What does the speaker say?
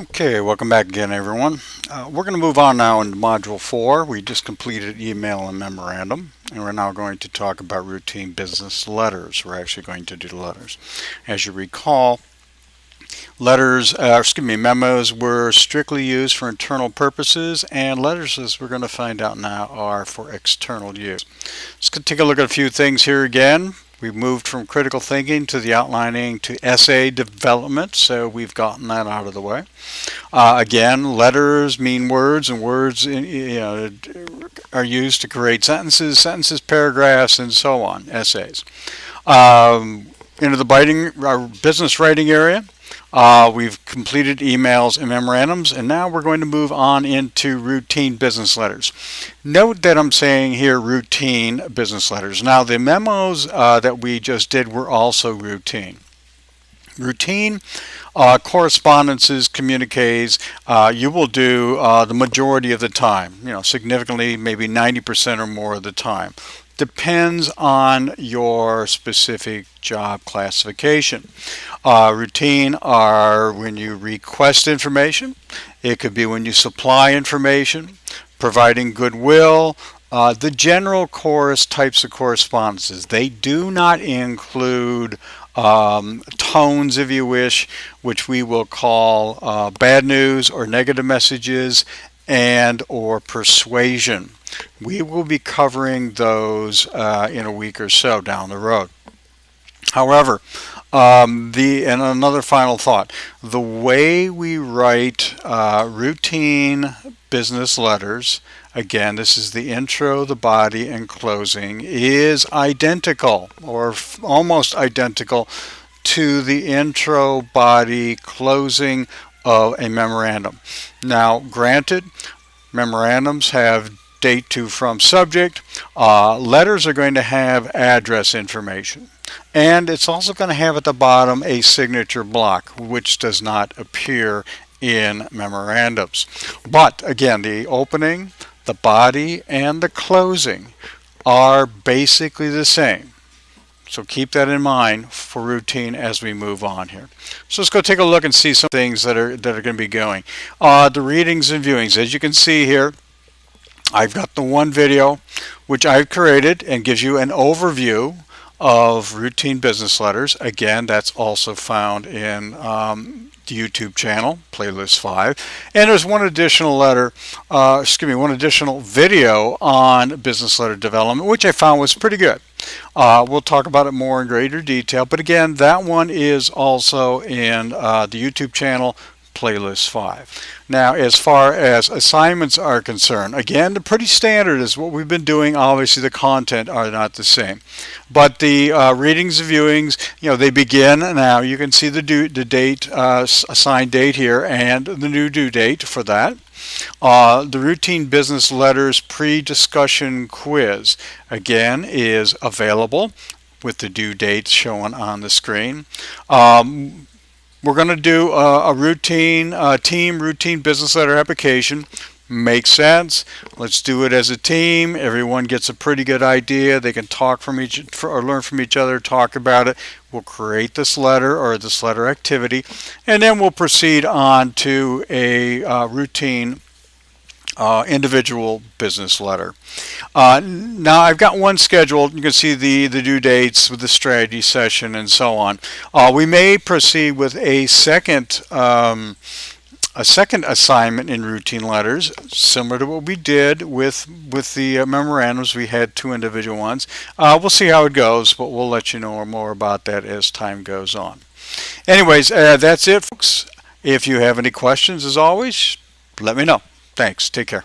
Okay, welcome back again, everyone. We're going to move on now into Module 4. We just completed email and memorandum, and we're now going to talk about routine business letters. We're actually going to do letters. As you recall, memos were strictly used for internal purposes, and letters, as we're going to find out now, are for external use. Let's take a look at a few things here again. We've moved from critical thinking to the outlining to essay development, so we've gotten that out of the way. Again, letters mean words, and words are used to create sentences, paragraphs, and so on, essays. Into the business writing area. We've completed emails and memorandums, and now we're going to move on into routine business letters. Note that I'm saying here routine business letters. Now, the memos that we just did were also routine. Routine correspondences, communiques, you will do the majority of the time, significantly, maybe 90% or more of the time. Depends on your specific job classification. Routine are when you request information. It could be when you supply information, providing goodwill, the general types of correspondences. They do not include tones, if you wish, which we will call bad news or negative messages, and or persuasion. We will be covering those in a week or so down the road. However, and another final thought, the way we write routine business letters, again, this is the intro, the body, and closing, is identical or almost identical to the intro, body, closing of a memorandum. Now, granted, memorandums have date to from subject. Letters are going to have address information. And it's also going to have at the bottom a signature block, which does not appear in memorandums. But again, the opening, the body, and the closing are basically the same. So keep that in mind for routine as we move on here. So let's go take a look and see some things that are going to be going. The readings and viewings. As you can see here, I've got the one video which I've created and gives you an overview of routine business letters. Again, that's also found in the YouTube channel, Playlist 5. And there's one additional one additional video on business letter development, which I found was pretty good. We'll talk about it more in greater detail. But again, that one is also in the YouTube channel, Playlist 5. Now, as far as assignments are concerned, again, they're pretty standard as what we've been doing. Obviously, the content are not the same. But the readings and viewings, they begin now. You can see the date, assigned date here, and the new due date for that. The routine business letters pre-discussion quiz, again, is available with the due dates shown on the screen. We're going to do a team routine business letter application. Makes sense. Let's do it as a team. Everyone gets a pretty good idea. They can talk or learn from each other, talk about it. We'll create this letter or this letter activity, and then we'll proceed on to a routine individual business letter. Now I've got one scheduled. You can see the due dates with the strategy session and so on. We may proceed with a second assignment in routine letters, similar to what we did with the memorandums. We had two individual ones. We'll see how it goes, but we'll let you know more about that as time goes on. Anyways, that's it, folks. If you have any questions, as always, let me know. Thanks. Take care.